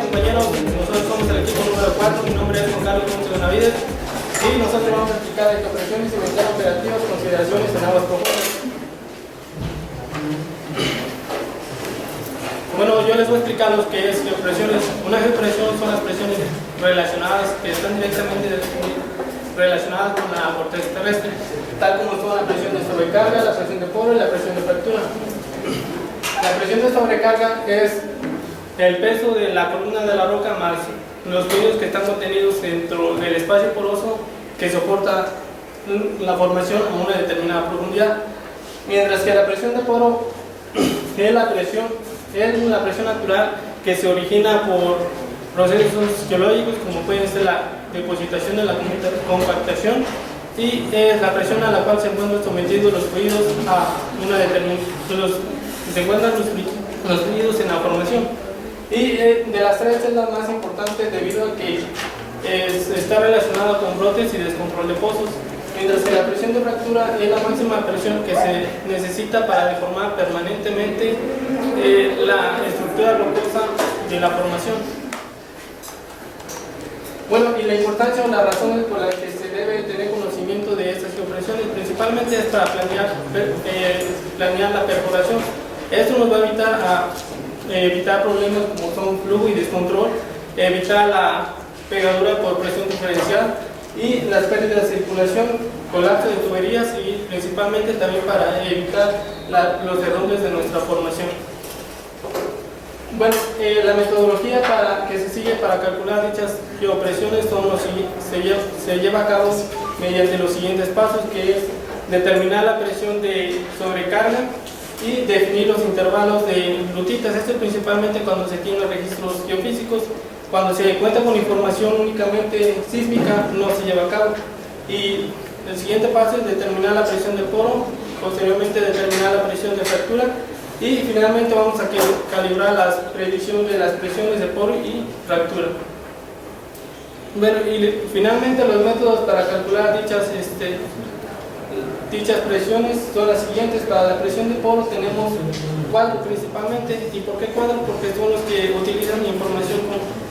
compañeros, nosotros somos el equipo número 4, mi nombre es Juan Carlos Montes Benavides y nosotros vamos a explicar electropresiones y ventana operativas, consideraciones en aguas profundas. Bueno, yo les voy a explicar lo que es geopresiones. Una geopresión son las presiones relacionadas que están directamente relacionadas con la corteza terrestre, tal como son la presión de sobrecarga, la presión de poro y la presión de fractura. La presión de sobrecarga es el peso de la columna de la roca más los fluidos que están contenidos dentro del espacio poroso que soporta la formación a una determinada profundidad, mientras que la presión de poro es la presión natural que se origina por procesos geológicos como pueden ser la depositación de la compactación y es la presión a la cual se encuentran sometidos los fluidos a una determinada se encuentran los fluidos en la formación. Y de las tres es la más importante debido a que está relacionada con brotes y descontrol de pozos, mientras que la presión de fractura es la máxima presión que se necesita para deformar permanentemente la estructura rocosa de la formación. Bueno, y la importancia o las razones por las que se debe tener conocimiento de estas geopresiones principalmente es para planear la perforación. Esto nos va a evitar problemas como son flujo y descontrol, evitar la pegadura por presión diferencial y las pérdidas de circulación, colapso de tuberías y principalmente también para evitar los derrumbes de nuestra formación. Bueno, la metodología que se sigue para calcular dichas geopresiones se lleva a cabo mediante los siguientes pasos, que es determinar la presión de sobrecarga y definir los intervalos de lutitas. Esto principalmente cuando se tienen registros geofísicos. Cuando se cuenta con información únicamente sísmica no se lleva a cabo. Y el siguiente paso es determinar la presión de poro, posteriormente determinar la presión de fractura y finalmente vamos a calibrar las predicciones de las presiones de poro y fractura. Bueno, y finalmente los métodos para calcular dichas presiones son las siguientes. Para la presión de poro tenemos cuadro principalmente. ¿Y por qué cuadro? Porque son los que utilizan información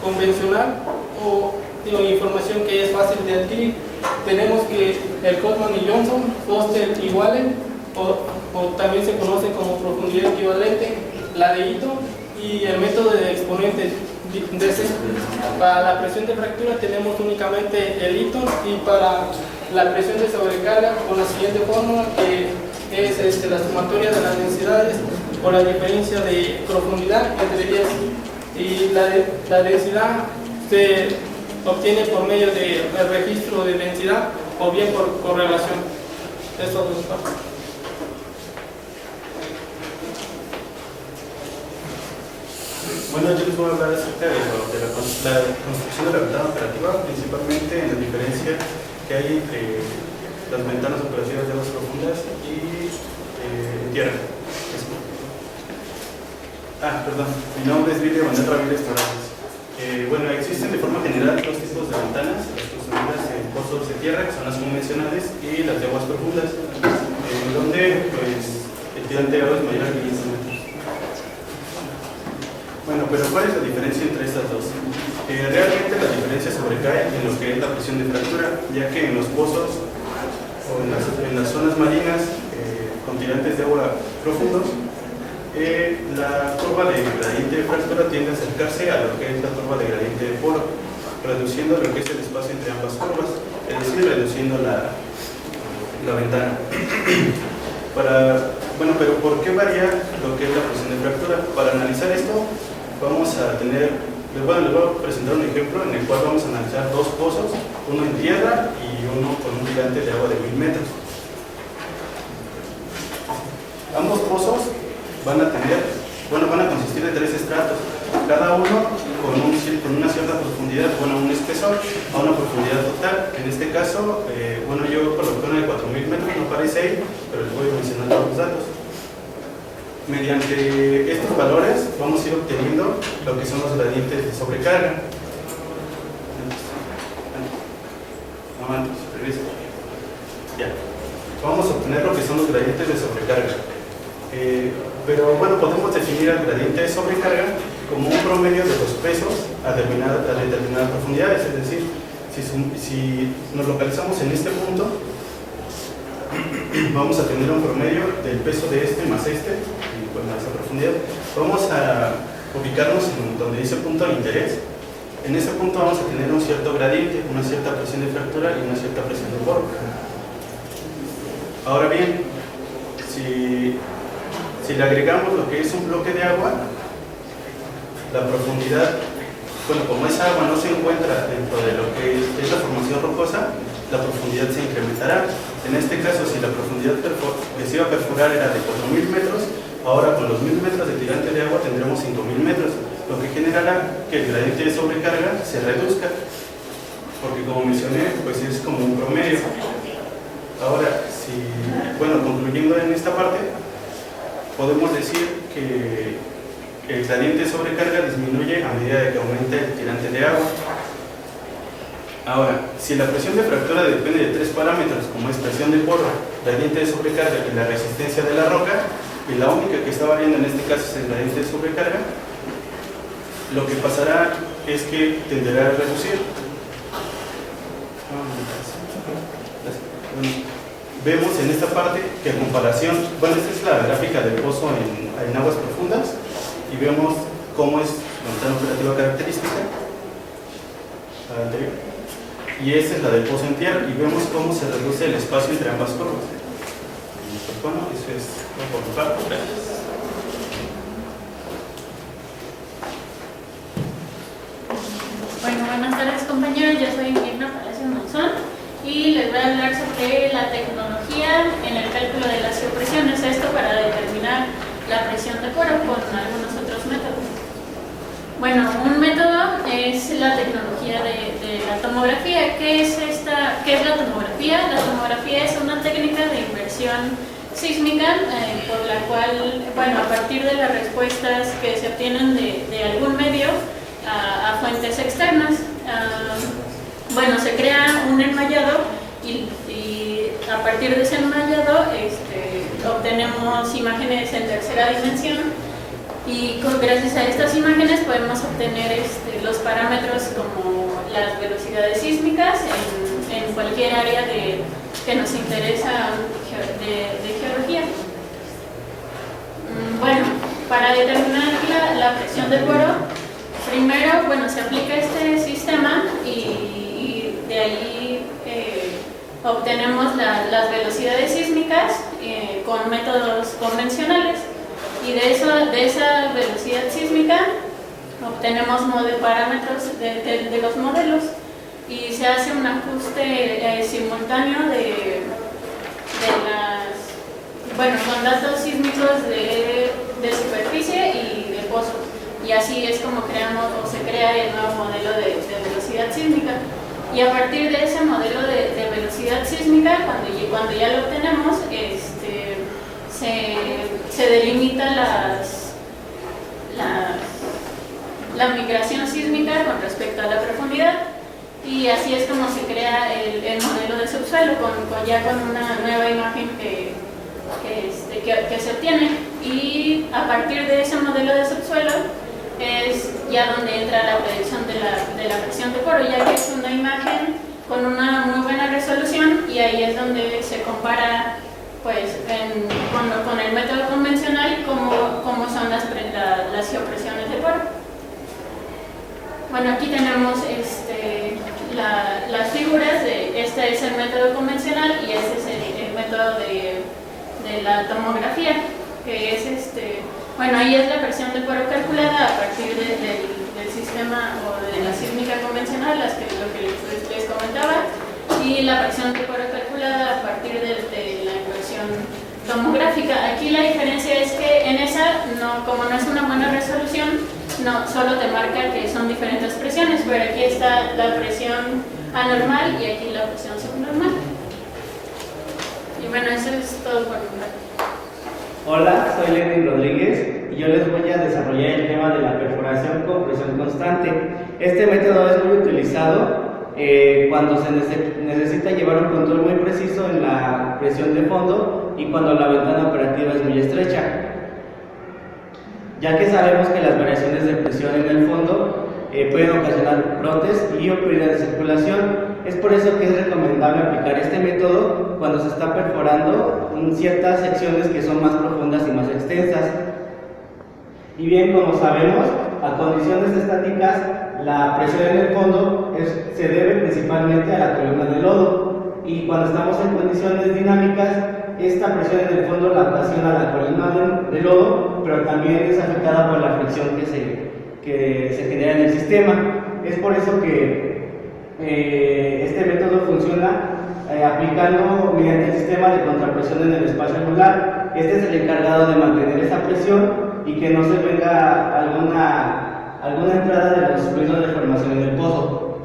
convencional o información que es fácil de adquirir. Tenemos que el Cotman y Johnson, Foster y Wallen, o también se conoce como profundidad equivalente, la de Ito y el método de exponente DC. Para la presión de fractura tenemos únicamente el Ito y para la presión de sobrecarga con la siguiente fórmula, que es la sumatoria de las densidades o la diferencia de profundidad entre ellas, y la densidad se obtiene por medio del registro de densidad o bien por correlación. Eso es todo. Bueno, yo les voy a hablar acerca de la construcción de la ventana operativa, principalmente en la diferencia que hay entre las ventanas operativas de aguas profundas y tierra. Perdón, mi nombre es Lidia Manuel Ramírez Torres. Bueno, existen de forma general dos tipos de ventanas, las construidas en pozos de tierra, que son las convencionales, y las de aguas profundas, donde pues, el tirante de agua es mayor a 500 metros. Bueno, pero ¿cuál es la diferencia entre estas dos? Realmente la diferencia sobrecae en lo que es la presión de fractura, ya que en los pozos o en las zonas marinas con tirantes de agua profundos, la curva de gradiente de fractura tiende a acercarse a lo que es la curva de gradiente de poro, reduciendo lo que es el espacio entre ambas curvas, es decir, reduciendo la ventana. Bueno, pero ¿por qué varía lo que es la presión de fractura? Para analizar esto, les voy a presentar un ejemplo en el cual vamos a analizar dos pozos, uno en tierra y uno con un tirante de agua de 1000 metros. Ambos pozos van a consistir de 3 estratos, cada uno con una cierta profundidad, un espesor a una profundidad total. En este caso, yo coloqué una de 4000 metros, no aparece ahí, pero les voy a mencionar todos los datos. Mediante estos valores vamos a ir obteniendo lo que son los gradientes de sobrecarga. Vamos a obtener lo que son los gradientes de sobrecarga. Pero bueno, podemos definir el gradiente de sobrecarga como un promedio de los pesos a determinadas profundidades, es decir, si nos localizamos en este punto, vamos a tener un promedio del peso de este más este, y pues a esa profundidad. Vamos a ubicarnos en donde dice punto de interés. En ese punto vamos a tener un cierto gradiente, una cierta presión de fractura y una cierta presión de poro. Ahora bien, si le agregamos lo que es un bloque de agua, la profundidad, bueno, como esa agua no se encuentra dentro de lo que es la formación rocosa, la profundidad se incrementará. En este caso, si la profundidad que se iba a perforar era de 4.000 metros, ahora con los 1.000 metros de tirante de agua tendremos 5.000 metros, lo que generará que el gradiente de sobrecarga se reduzca, porque como mencioné, pues es como un promedio. Ahora, bueno, concluyendo en esta parte, podemos decir que el gradiente de sobrecarga disminuye a medida de que aumenta el tirante de agua. Ahora, si la presión de fractura depende de tres parámetros, como es presión de poro, gradiente de sobrecarga y la resistencia de la roca, y la única que está variando en este caso es el gradiente de sobrecarga, lo que pasará es que tenderá a reducir. Vemos en esta parte que a comparación, bueno, esta es la gráfica del pozo en aguas profundas, y vemos cómo es la ventana operativa característica, la anterior, y esta es la del pozo en tierra, y vemos cómo se reduce el espacio entre ambas curvas. Bueno, eso es todo por mi parte. Gracias. Bueno, buenas tardes compañeros, yo soy Mirna Palacios Monzón y les voy a hablar sobre la tecnología en el cálculo de las geopresiones, esto para determinar la presión de poro con algunos otros métodos. Bueno, un método es la tecnología de la tomografía. ¿Qué es la tomografía? La tomografía es una técnica de inversión sísmica por la cual, bueno, a partir de las respuestas que se obtienen de algún medio a fuentes externas, bueno, se crea un enmallado y a partir de ese enmallado obtenemos imágenes en tercera dimensión, y gracias a estas imágenes podemos obtener los parámetros como las velocidades sísmicas en cualquier área que nos interesa de geología. Bueno, para determinar la presión de poro, primero, bueno, se aplica este sistema y de ahí obtenemos las velocidades sísmicas con métodos convencionales, y de esa velocidad sísmica obtenemos parámetros de los modelos, y se hace un ajuste simultáneo con datos sísmicos de superficie y de pozo, y así es como se crea el nuevo modelo de velocidad sísmica. Y a partir de ese modelo de velocidad sísmica, cuando ya lo obtenemos, se delimita la migración sísmica con respecto a la profundidad, y así es como se crea el modelo de subsuelo con una nueva imagen que se obtiene. Y a partir de ese modelo de subsuelo es ya donde entra la predicción de la presión de poro, ya que es una imagen con una muy buena resolución, y ahí es donde se compara pues con el método convencional cómo son las geopresiones de poro. Bueno, aquí tenemos las figuras este es el método convencional y este es el método de la tomografía, que es bueno, ahí es la presión de poro calculada a partir del sistema o de la sísmica convencional, lo que les comentaba, y la presión de poro calculada a partir de la inversión tomográfica. Aquí la diferencia es que en esa, como no es una buena resolución, solo te marca que son diferentes presiones, pero aquí está la presión anormal y aquí la presión subnormal. Y bueno, eso es todo por mi parte. Hola, soy Lenny Rodríguez y yo les voy a desarrollar el tema de la perforación con presión constante. Este método es muy utilizado cuando se necesita llevar un control muy preciso en la presión de fondo y cuando la ventana operativa es muy estrecha. ya que sabemos que las variaciones de presión en el fondo pueden ocasionar brotes y o pérdida de circulación. Es por eso que es recomendable aplicar este método cuando se está perforando en ciertas secciones que son más profundas y más extensas. Y bien, como sabemos, a condiciones estáticas, la presión en el fondo se debe principalmente a la columna de lodo, y cuando estamos en condiciones dinámicas, esta presión en el fondo la ocasiona la columna de lodo, pero también es afectada por la fricción que se genera en el sistema. Es por eso que este método funciona aplicando mediante el sistema de contrapresión en el espacio anular. Este es el encargado de mantener esa presión y que no se venga alguna entrada de los fluidos de formación en el pozo.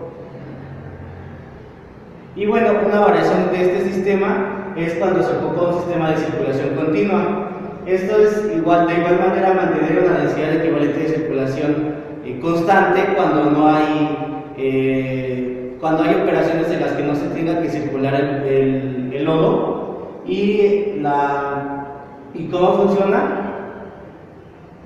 Y bueno, una variación de este sistema es cuando se ocupa un sistema de circulación continua. Esto es de igual manera mantener una densidad equivalente de circulación constante cuando no hay operaciones en las que no se tenga que circular el lodo. ¿Y cómo funciona?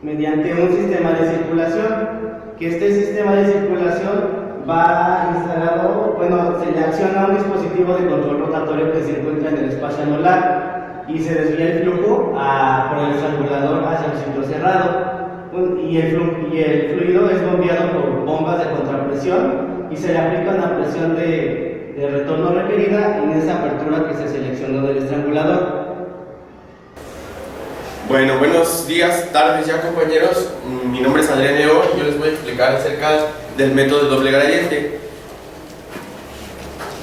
Mediante un sistema de circulación, que este sistema de circulación va instalado, se le acciona un dispositivo de control rotatorio que se encuentra en el espacio anular y se desvía el flujo por el estrangulador hacia el centro cerrado. Y el fluido es bombeado por bombas de contrapresión y se le aplica una presión de retorno requerida en esa apertura que se seleccionó del estrangulador. Bueno, buenos días, tardes ya, compañeros. Mi nombre es Adrián León y yo les voy a explicar acerca del método de doble gradiente.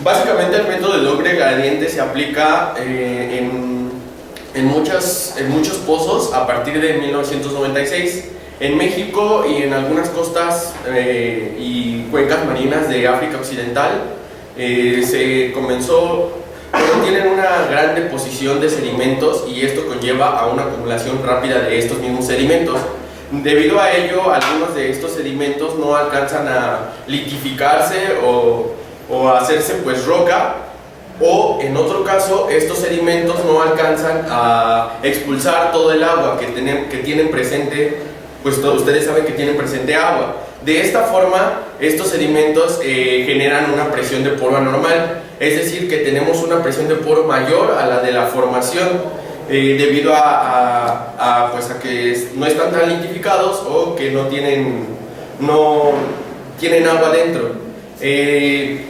Básicamente el método de doble gradiente se aplica en muchos pozos a partir de 1996 en México y en algunas costas y cuencas marinas de África Occidental. Se comenzó, tienen una gran deposición de sedimentos y esto conlleva a una acumulación rápida de estos mismos sedimentos. Debido a ello, algunos de estos sedimentos no alcanzan a liquificarse o a hacerse pues roca, o en otro caso estos sedimentos no alcanzan a expulsar todo el agua que tienen presente, pues todos ustedes saben que tienen presente agua. De esta forma, estos sedimentos generan una presión de poro anormal, es decir, que tenemos una presión de poro mayor a la de la formación, debido a que no están tan liquificados o que no tienen agua dentro.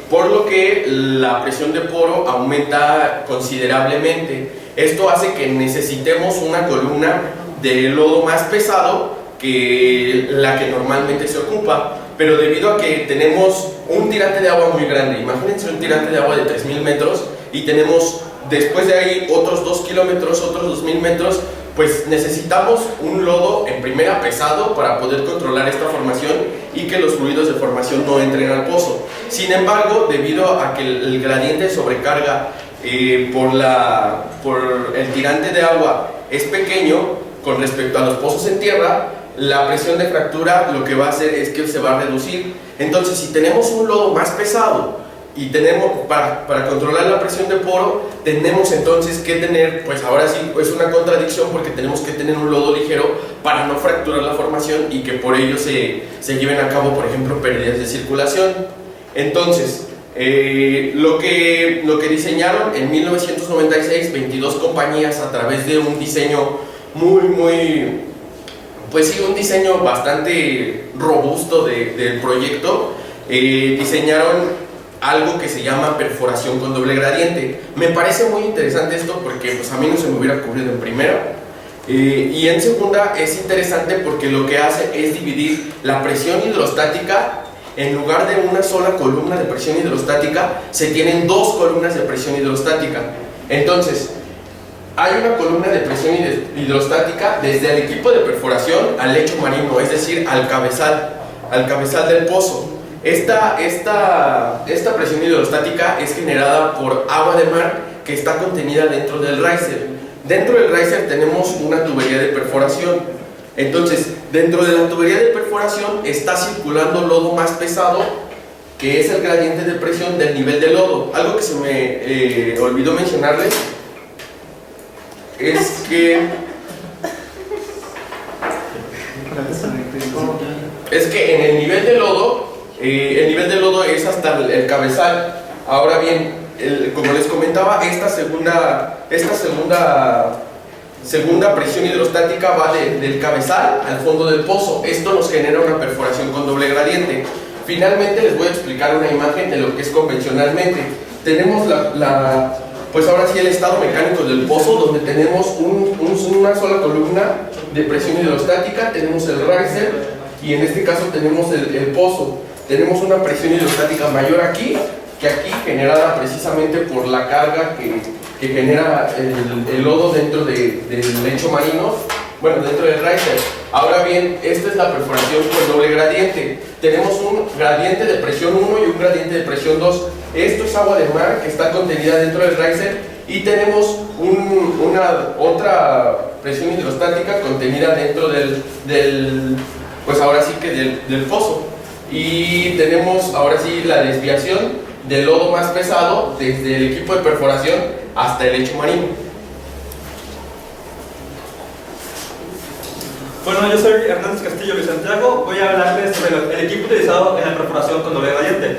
Por lo que la presión de poro aumenta considerablemente. Esto hace que necesitemos una columna de lodo más pesado que la que normalmente se ocupa, pero debido a que tenemos un tirante de agua muy grande, imagínense un tirante de agua de 3000 metros y tenemos después de ahí otros 2 kilómetros, otros 2000 metros, pues necesitamos un lodo en primera pesado para poder controlar esta formación y que los fluidos de formación no entren al pozo. Sin embargo, debido a que el gradiente de sobrecarga por el tirante de agua es pequeño con respecto a los pozos en tierra, la presión de fractura lo que va a hacer es que se va a reducir. Entonces, si tenemos un lodo más pesado y tenemos para controlar la presión de poro, tenemos entonces que tener, pues ahora sí es una contradicción, porque tenemos que tener un lodo ligero para no fracturar la formación y que por ello se lleven a cabo, por ejemplo, pérdidas de circulación. Entonces, lo que diseñaron en 1996 22 compañías a través de un diseño un diseño bastante robusto del proyecto, diseñaron algo que se llama perforación con doble gradiente. Me parece muy interesante esto porque pues a mí no se me hubiera ocurrido en primera, y en segunda es interesante porque lo que hace es dividir la presión hidrostática. En lugar de una sola columna de presión hidrostática, se tienen 2 columnas de presión hidrostática. Entonces, hay una columna de presión hidrostática desde el equipo de perforación al lecho marino, es decir, al cabezal del pozo. Esta presión hidrostática es generada por agua de mar que está contenida dentro del riser. Dentro del riser tenemos una tubería de perforación. Entonces, dentro de la tubería de perforación está circulando lodo más pesado, que es el gradiente de presión del nivel del lodo. Algo que se me olvidó mencionarles es que Es que en el nivel de lodo es hasta el cabezal. Ahora bien, como les comentaba, esta segunda presión hidrostática va del cabezal al fondo del pozo. Esto nos genera una perforación con doble gradiente. Finalmente les voy a explicar una imagen de lo que es convencionalmente. Tenemos pues ahora sí el estado mecánico del pozo, donde tenemos una sola columna de presión hidrostática, tenemos el riser y en este caso tenemos el pozo. Tenemos una presión hidrostática mayor aquí que aquí, generada precisamente por la carga que genera el lodo dentro del lecho marino, bueno, dentro del riser. Ahora bien, esta es la perforación con doble gradiente. Tenemos un gradiente de presión 1 y un gradiente de presión 2. Esto es agua de mar que está contenida dentro del riser, y tenemos otra presión hidrostática contenida dentro pues ahora sí que del pozo. Y tenemos ahora sí la desviación del lodo más pesado desde el equipo de perforación hasta el lecho marino. Bueno, yo soy Hernández Castillo de Santiago. Voy a hablarles sobre el equipo utilizado en la perforación con doble gradiente.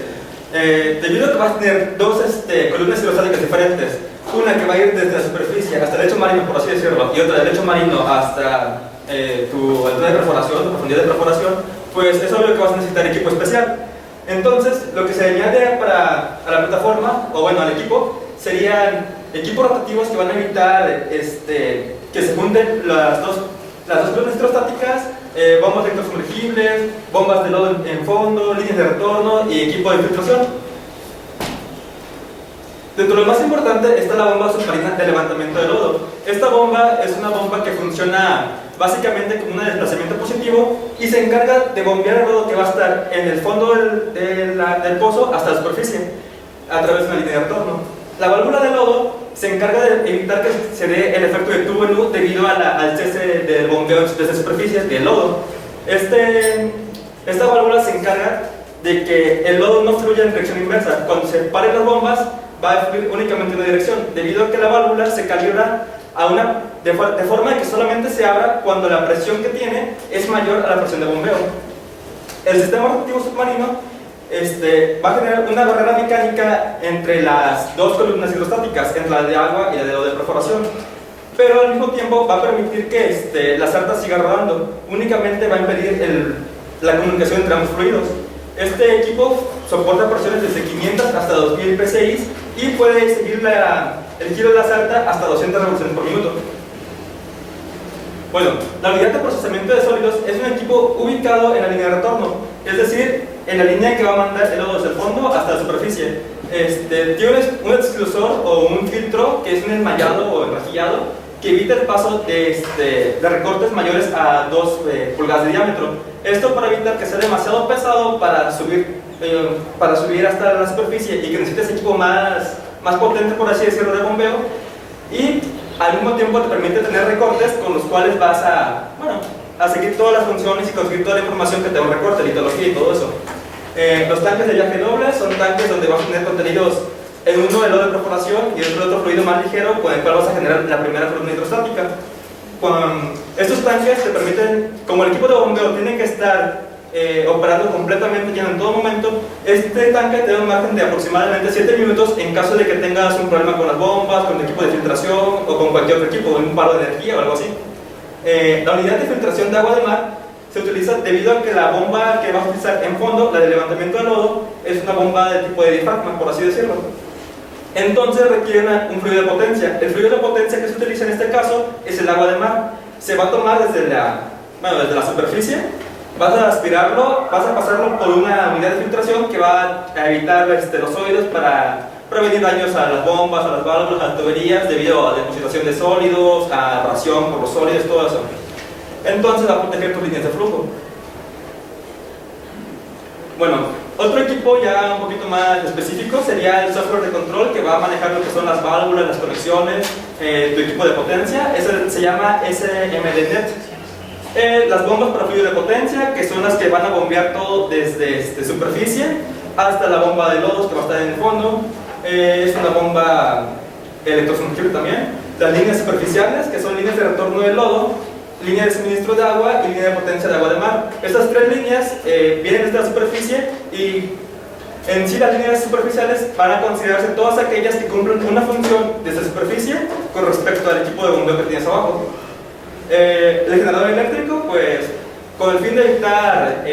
Debido a que vas a tener dos columnas hidrostáticas diferentes, una que va a ir desde la superficie hasta el lecho marino, por así decirlo, y otra del lecho marino hasta tu altura de perforación, tu profundidad de perforación, pues es obvio que vas a necesitar equipo especial. Entonces, lo que se añade a la plataforma, o bueno, al equipo, serían equipos rotativos que van a evitar que se junten las dos columnas hidrostáticas, bombas de sumergibles, bombas de lodo en fondo, líneas de retorno y equipo de filtración. Dentro de lo más importante está la bomba submarina de levantamiento de lodo. Esta bomba es una bomba que funciona básicamente como un desplazamiento positivo y se encarga de bombear el lodo que va a estar en el fondo del pozo hasta la superficie a través de una línea de retorno. La válvula de lodo se encarga de evitar que se dé el efecto de tubo en U debido al cese del bombeo desde superficies del lodo. Esta válvula se encarga de que el lodo no fluya en dirección inversa. Cuando se paren las bombas, va a fluir únicamente en una dirección, debido a que la válvula se calibra de forma que solamente se abra cuando la presión que tiene es mayor a la presión de bombeo. El sistema rotativo submarino va a generar una barrera mecánica entre las dos columnas hidrostáticas, entre la de agua y la de lodo de perforación, pero al mismo tiempo va a permitir que la sarta siga rodando. Únicamente va a impedir la comunicación entre ambos fluidos. Este equipo soporta presiones desde 500 hasta 2000 psi y puede seguir el giro de la sarta hasta 200 revoluciones por minuto. Bueno, la unidad de procesamiento de sólidos es un equipo ubicado en la línea de retorno, es decir, en la línea que va a mandar el lodo desde el fondo hasta la superficie. Tiene un exclusor o un filtro que es un enmallado o enrejillado que evita el paso de recortes mayores a 2 pulgadas de diámetro. Esto para evitar que sea demasiado pesado para subir hasta la superficie y que necesites equipo más potente, por así decirlo, de bombeo, y al mismo tiempo te permite tener recortes con los cuales vas a seguir todas las funciones y conseguir toda la información que te va a recorte, litología y todo eso. Los tanques de viaje doble son tanques donde vas a tener contenidos en uno el lodo de perforación y en otro fluido más ligero con el cual vas a generar la primera columna hidrostática. Estos tanques te permiten, como el equipo de bombeo tiene que estar operando completamente lleno en todo momento, este tanque te da un margen de aproximadamente 7 minutos en caso de que tengas un problema con las bombas, con el equipo de filtración o con cualquier otro equipo, un paro de energía o algo así. La unidad de filtración de agua de mar se utiliza debido a que la bomba que vas a utilizar en fondo, la de levantamiento de lodo, es una bomba de tipo de diafragma, por así decirlo. Entonces requiere un fluido de potencia. El fluido de potencia que se utiliza en este caso es el agua de mar. Se va a tomar desde la superficie, vas a aspirarlo, vas a pasarlo por una unidad de filtración que va a evitar los sólidos para prevenir daños a las bombas, a las válvulas, a las tuberías debido a depositación de sólidos, a radiación por los sólidos, todo eso. Entonces va a proteger tus líneas de flujo. Bueno, otro equipo ya un poquito más específico sería el software de control que va a manejar lo que son las válvulas, las conexiones, tu equipo de potencia. Ese se llama SMDNet. Las bombas para fluido de potencia, que son las que van a bombear todo desde superficie hasta la bomba de lodos que va a estar en el fondo. Es una bomba electrosumergible también. Las líneas superficiales, que son líneas de retorno del lodo, línea de suministro de agua y línea de potencia de agua de mar. Estas tres líneas vienen desde la superficie y en sí las líneas superficiales van a considerarse todas aquellas que cumplen una función desde la superficie con respecto al equipo de bombeo que tienes abajo. El generador eléctrico, pues con el fin de evitar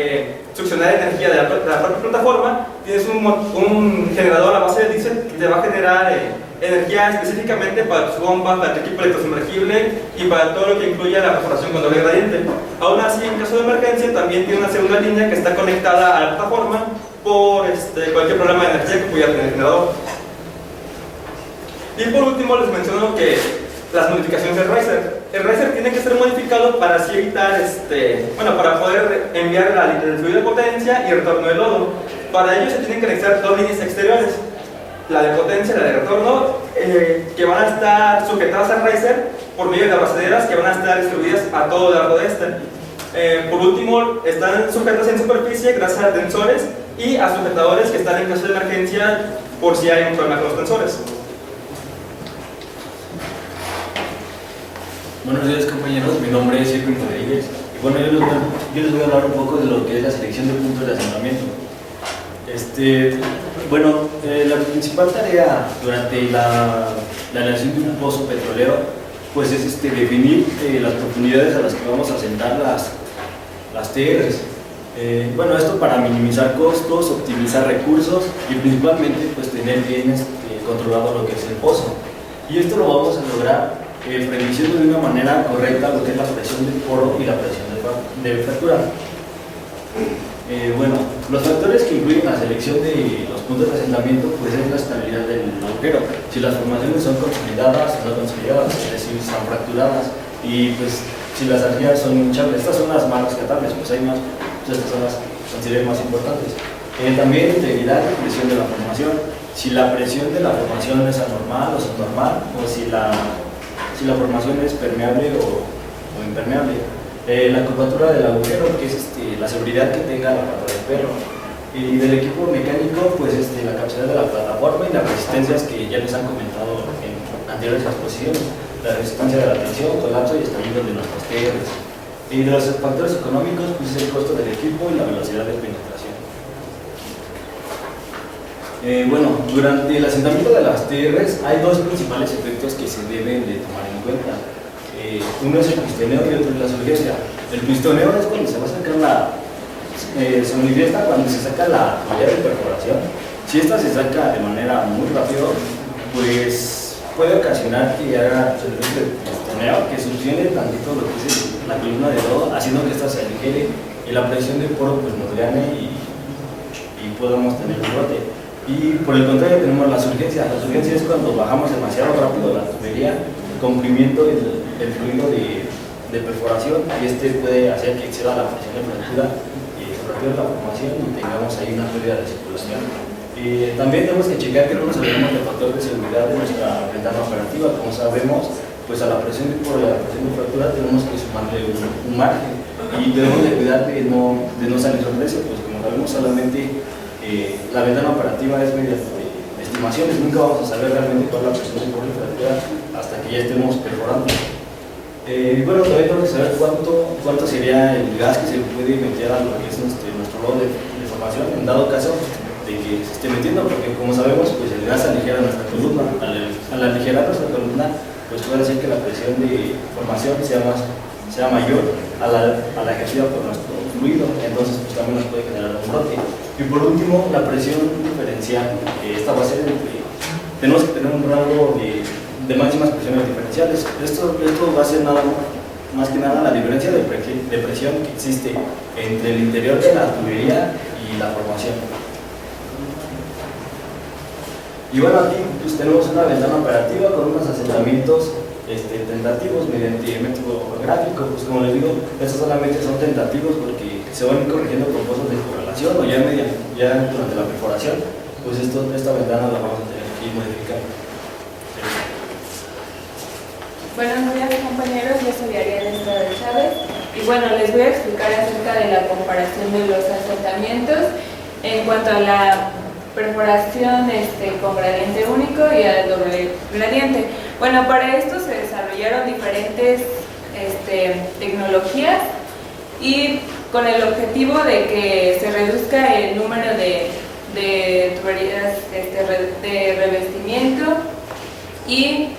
succionar energía de la propia plataforma, tienes un generador a base de diésel que te va a generar energía específicamente para tus bombas, para tu equipo electrosumergible y para todo lo que incluya la perforación con doble gradiente. Aún así, en caso de emergencia, también tiene una segunda línea que está conectada a la plataforma por cualquier problema de energía que pudiera tener el generador. Y por último, les menciono que las modificaciones del riser. El riser tiene que ser modificado para así evitar, para poder enviar el fluido de potencia y el retorno de lodo. Para ello se tienen que anexar dos líneas exteriores, la de potencia y la de retorno, que van a estar sujetadas al riser por medio de abrazaderas que van a estar distribuidas a todo lo largo de este. Por último, están sujetas en superficie gracias a tensores y a sujetadores que están en caso de emergencia por si hay un problema con los tensores. Buenos días, compañeros, mi nombre es Edwin Rodríguez y bueno, yo les voy a hablar un poco de lo que es la selección de puntos de asentamiento. La principal tarea durante la elaboración de un pozo petrolero pues es definir las profundidades a las que vamos a asentar las TRs. Esto para minimizar costos, optimizar recursos y principalmente pues tener bien controlado lo que es el pozo. Y esto lo vamos a lograr prediciendo de una manera correcta lo que es la presión del poro y la presión de fractura. Los factores que incluyen la selección de los puntos de asentamiento pues es la estabilidad del agujero, si las formaciones son consolidadas o no consolidadas, es decir, están fracturadas, y pues si las arcillas son hinchables. Estas son las más rescatables, pues hay más, pues estas son las considero más importantes. También integridad y presión de la formación, si la presión de la formación es anormal o subnormal, o si la formación es permeable o impermeable. La curvatura del agujero, que es la seguridad que tenga la pata del perro. Y del equipo mecánico, pues la capacidad de la plataforma y las resistencias que ya les han comentado en anteriores exposiciones. La resistencia de la tensión, colapso y estallido de nuestras TRs. Y de los factores económicos, pues es el costo del equipo y la velocidad de penetración. Durante el asentamiento de las TRs hay dos principales efectos que se deben de tomar en cuenta. Uno es el pistoneo y otro es la surgencia. El pistoneo es cuando se va a sacar se manifiesta cuando se saca la toalla de perforación. Si esta se saca de manera muy rápida, pues puede ocasionar que haga el pistoneo, que succione tantito lo que es la columna de lodo, haciendo que esta se aligere y la presión del poro pues nos gane y podamos tener un brote. Y por el contrario tenemos la surgencia. La surgencia es cuando bajamos demasiado rápido la tubería, comprimiendo el fluido de perforación, y puede hacer que exceda la presión de fractura y se fracture la formación y tengamos ahí una pérdida de circulación. También tenemos que checar que no nos olvidemos del factor de seguridad de nuestra ventana operativa. Como sabemos, pues a la presión de poro y a la presión de fractura tenemos que sumarle un margen y debemos de cuidar de no salir sorpresa, pues como sabemos solamente la ventana operativa es mediante estimaciones, nunca vamos a saber realmente cuál es la presión de poro y fractura hasta que ya estemos perforando. También tenemos que saber cuánto sería el gas que se puede meter a lo que es nuestro lodo de formación en dado caso de que se esté metiendo, porque como sabemos pues el gas aligera nuestra columna. Al aligerar nuestra columna pues puede hacer que la presión de formación sea mayor a la ejercida por nuestro fluido, entonces pues también nos puede generar un brote. Y por último, la presión diferencial. Esta va a ser tenemos que tener un rango de máximas presiones diferenciales. Esto va a ser más que nada la diferencia de presión que existe entre el interior de la tubería y la formación. Y aquí pues, tenemos una ventana operativa con unos asentamientos tentativos mediante método gráfico. Pues como les digo, estos solamente son tentativos porque se van corrigiendo con pozos de correlación o ya durante la perforación, pues esta ventana la vamos a tener que modificar. Buenos días, compañeros, yo soy Ariel Estrada Chávez y les voy a explicar acerca de la comparación de los asentamientos en cuanto a la perforación con gradiente único y al doble gradiente. Para esto se desarrollaron diferentes tecnologías y con el objetivo de que se reduzca el número de tuberías de revestimiento y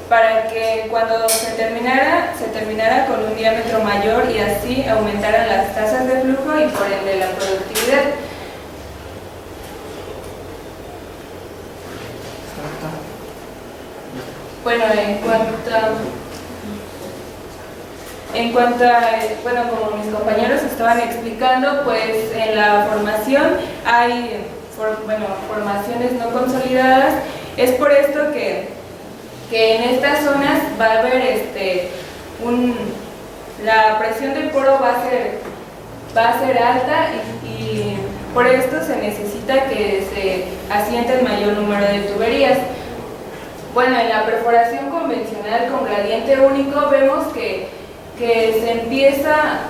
para que cuando se terminara con un diámetro mayor y así aumentaran las tasas de flujo y por ende la productividad. Bueno, bueno, como mis compañeros estaban explicando, pues en la formación hay formaciones no consolidadas. Es por esto que en estas zonas va a haber la presión del poro va a ser alta y por esto se necesita que se asiente el mayor número de tuberías. Bueno, en la perforación convencional con gradiente único vemos que se empieza,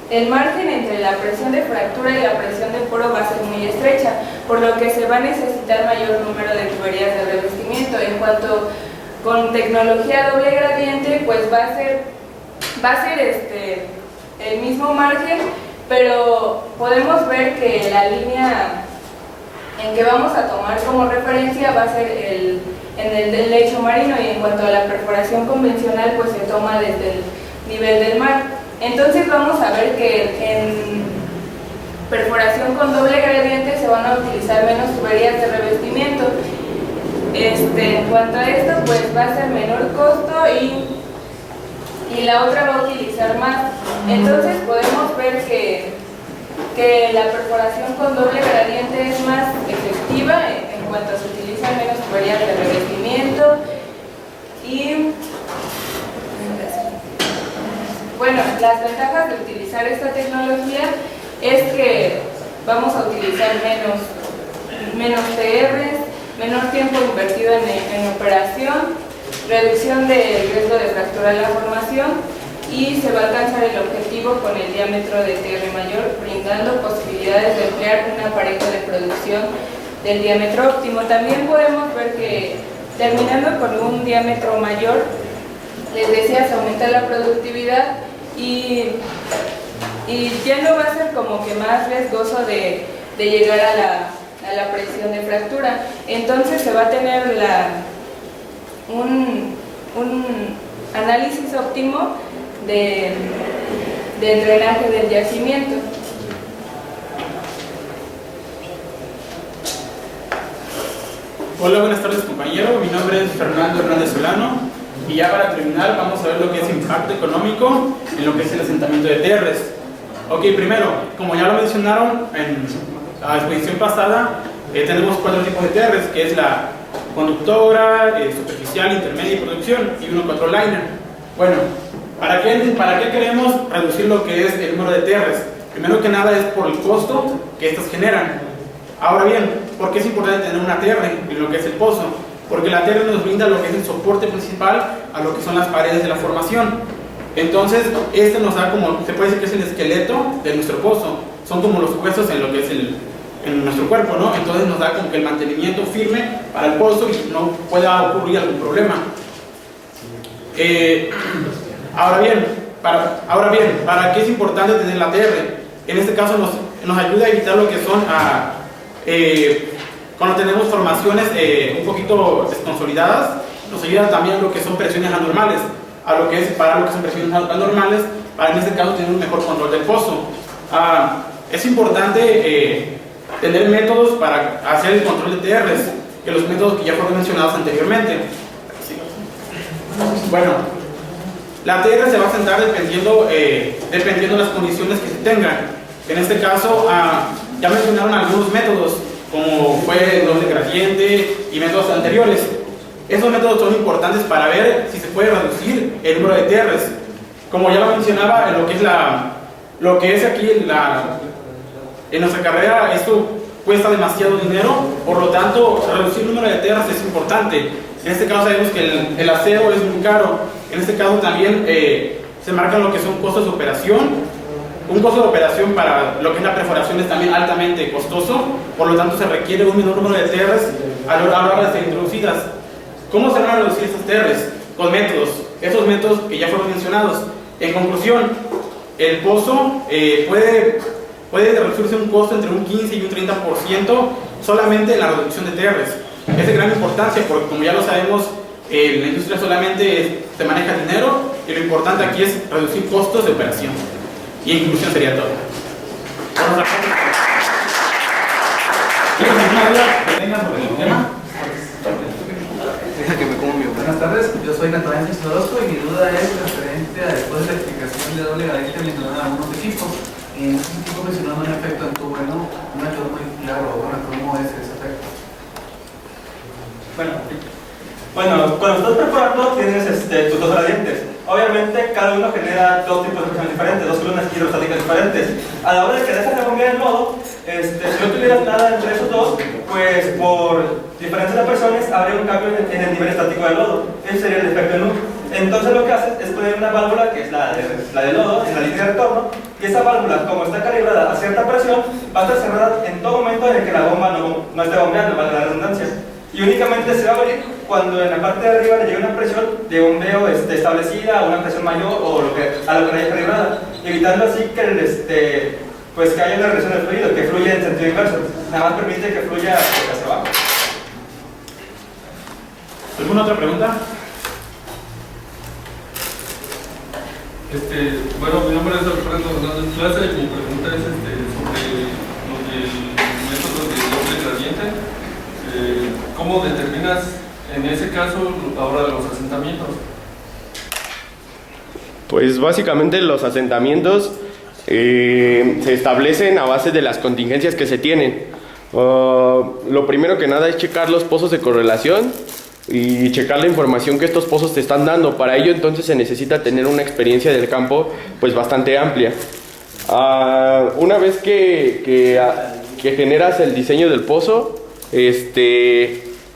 el margen entre la presión de fractura y la presión de poro va a ser muy estrecha, por lo que se va a necesitar mayor número de tuberías de revestimiento. En cuanto con tecnología doble gradiente, pues va a ser el mismo margen, pero podemos ver que la línea en que vamos a tomar como referencia va a ser en el del lecho marino, y en cuanto a la perforación convencional, pues se toma desde el nivel del mar. Entonces vamos a ver que en perforación con doble gradiente se van a utilizar menos tuberías de revestimiento. En cuanto a esto, pues va a ser menor costo y la otra va a utilizar más. Entonces podemos ver que la perforación con doble gradiente es más efectiva en cuanto se utilizan menos tuberías de revestimiento y bueno, las ventajas de utilizar esta tecnología es que vamos a utilizar menos TRs, menor tiempo invertido en operación, reducción del riesgo de fracturar la formación y se va a alcanzar el objetivo con el diámetro de TR mayor, brindando posibilidades de emplear un aparejo de producción del diámetro óptimo. También podemos ver que terminando con un diámetro mayor, les decía, se aumenta la productividad y ya no va a ser como que más riesgoso de llegar a la presión de fractura. Entonces se va a tener un análisis óptimo del drenaje del yacimiento. Hola, buenas tardes compañero, mi nombre es Fernando Hernández Solano y ya para terminar vamos a ver lo que es impacto económico en lo que es el asentamiento de TRs. Ok, primero, como ya lo mencionaron en la exposición pasada, tenemos 4 tipos de TRs, que es la conductora, superficial, intermedia y producción, y uno control liner. Bueno, ¿para qué queremos reducir lo que es el número de TRs? Primero que nada es por el costo que estas generan. Ahora bien, ¿por qué es importante tener una TR en lo que es el pozo? Porque la TR nos brinda lo que es el soporte principal a lo que son las paredes de la formación. Entonces, este nos da como, se puede decir que es el esqueleto de nuestro pozo. Son como los huesos en lo que es en nuestro cuerpo, ¿no? Entonces nos da como que el mantenimiento firme para el pozo y no pueda ocurrir algún problema. Ahora bien, ¿para qué es importante tener la TR? En este caso nos ayuda a evitar lo que son cuando tenemos formaciones un poquito desconsolidadas, nos ayuda también a lo que son presiones anormales, a lo que es separar lo que son presiones anormales, para en este caso tener un mejor control del pozo. Es importante tener métodos para hacer el control de TRs, que los métodos que ya fueron mencionados anteriormente. Bueno, la TR se va a asentar dependiendo de las condiciones que se tengan. En este caso, ya mencionaron algunos métodos, como fue el doble gradiente y métodos anteriores. Esos métodos son importantes para ver si se puede reducir el número de TRs. Como ya lo mencionaba, en lo que es aquí en nuestra carrera, esto cuesta demasiado dinero, por lo tanto, reducir el número de TRs es importante. En este caso sabemos que el acero es muy caro. En este caso también se marcan lo que son costos de operación. Un costo de operación para lo que es la perforación es también altamente costoso, por lo tanto se requiere un menor número de TRs a la hora de ser introducidas. ¿Cómo se van a reducir estos TRs? Con métodos, esos métodos que ya fueron mencionados. En conclusión, el pozo puede reducirse un costo entre un 15 y un 30% solamente en la reducción de TRs. Es de gran importancia porque, como ya lo sabemos, en la industria solamente se maneja dinero y lo importante aquí es reducir costos de operación. Y en conclusión sería todo. ¿Tienes alguna duda que tengas sobre el tema? Buenas tardes, yo soy Natanael Orozco y mi duda es referente a después de la explicación de doble gradiente mencionada a algunos equipos. En un equipo mencionando un efecto en tu bueno, no me quedó muy claro, bueno, ¿cómo es ese efecto? Bueno, cuando estás preparando tienes tus dos gradientes. Obviamente cada uno genera dos tipos de presiones diferentes, dos columnas hidrostáticas diferentes. A la hora de que dejas de bombear el lodo, si no tuvieras nada entre esos dos, pues por diferencia de presiones habría un cambio en el nivel estático del lodo. Ese sería el efecto en U. Entonces lo que haces es poner una válvula que es la de lodo en la línea de retorno, y esa válvula, como está calibrada a cierta presión, va a estar cerrada en todo momento en el que la bomba no esté bombeando, valga la redundancia. Y únicamente se va a abrir cuando en la parte de arriba le llegue una presión de bombeo establecida, una presión mayor o a lo que no haya calibrada, evitando así que pues que haya una regresión del fluido, que fluya en sentido inverso. Nada más permite que fluya hacia abajo. ¿Alguna otra pregunta? Bueno, mi nombre es Alfredo Hernández Plaza y mi pregunta es sobre el método de doble gradiente. ¿Cómo determinas en ese caso ahora los asentamientos? Pues básicamente los asentamientos se establecen a base de las contingencias que se tienen. Lo primero que nada es checar los pozos de correlación y checar la información que estos pozos te están dando. Para ello entonces se necesita tener una experiencia del campo pues bastante amplia. Una vez que generas el diseño del pozo,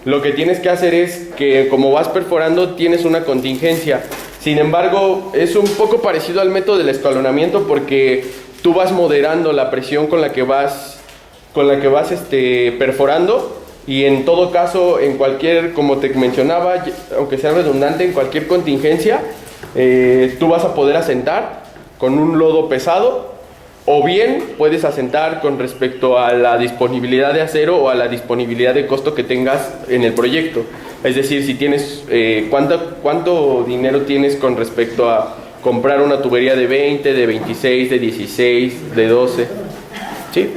lo que tienes que hacer es que como vas perforando tienes una contingencia. Sin embargo, es un poco parecido al método del escalonamiento porque tú vas moderando la presión con la que vas perforando, y en todo caso, en cualquier, como te mencionaba, aunque sea redundante, en cualquier contingencia, tú vas a poder asentar con un lodo pesado, o bien puedes asentar con respecto a la disponibilidad de acero o a la disponibilidad de costo que tengas en el proyecto. Es decir, si tienes cuánto dinero tienes con respecto a comprar una tubería de 20, de 26, de 16, de 12. ¿Sí?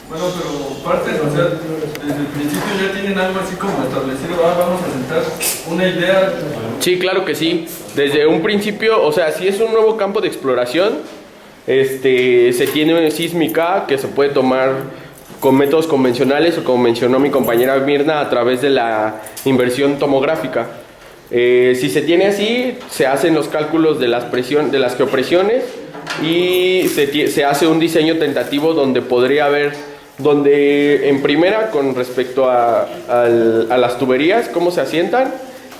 Bueno, pero parte, o sea, desde el principio ya tienen algo así como establecido, vamos a sentar una idea. Sí, claro que sí. Desde un principio, o sea, si es un nuevo campo de exploración, se tiene una sísmica que se puede tomar con métodos convencionales o, como mencionó mi compañera Mirna, a través de la inversión tomográfica. Si se tiene así, se hacen los cálculos de las geopresiones y se hace un diseño tentativo donde podría haber, en primera con respecto a las tuberías, cómo se asientan,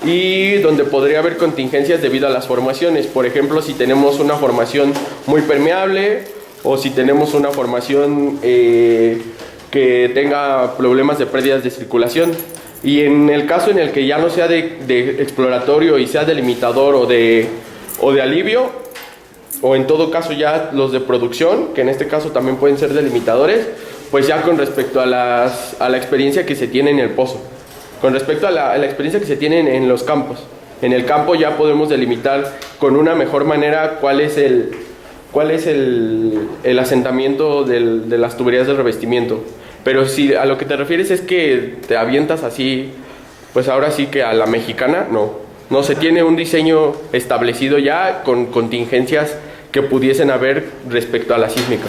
y donde podría haber contingencias debido a las formaciones. Por ejemplo, si tenemos una formación muy permeable o si tenemos una formación que tenga problemas de pérdidas de circulación. Y en el caso en el que ya no sea de exploratorio y sea delimitador o de alivio, o en todo caso ya los de producción, que en este caso también pueden ser delimitadores, pues ya con respecto a la experiencia que se tiene en el pozo. Con respecto a la experiencia que se tiene en los campos. En el campo ya podemos delimitar con una mejor manera cuál es el asentamiento de las tuberías de revestimiento. Pero si a lo que te refieres es que te avientas así, pues ahora sí que a la mexicana, no se tiene un diseño establecido ya con contingencias que pudiesen haber respecto a la sísmica.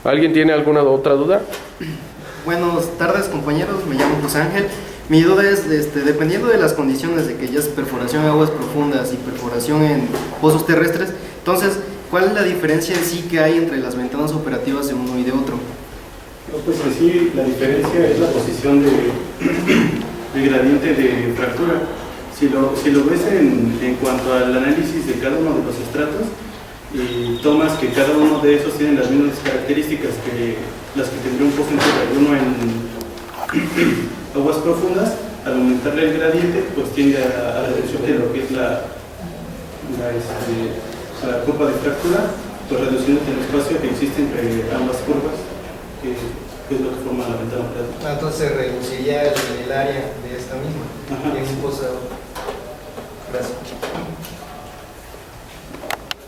¿Alguien tiene alguna otra duda? Buenas tardes, compañeros, me llamo José Ángel. Mi duda es, dependiendo de las condiciones de que ya es perforación en aguas profundas y perforación en pozos terrestres, entonces, ¿cuál es la diferencia en sí que hay entre las ventanas operativas de uno y de otro? Pues en sí, la diferencia es la posición de gradiente de fractura. Si lo ves en cuanto al análisis de cada uno de los estratos, y tomas que cada uno de esos tienen las mismas características que las que tendría un pozo interior, uno en aguas profundas, al aumentarle el gradiente, pues tiende a la reducción de lo que es la curva de fractura, pues reduciendo el espacio que existe entre ambas curvas, que es lo que forma la ventana operada. Entonces se reduciría el área de esta misma, en un pozo. Gracias.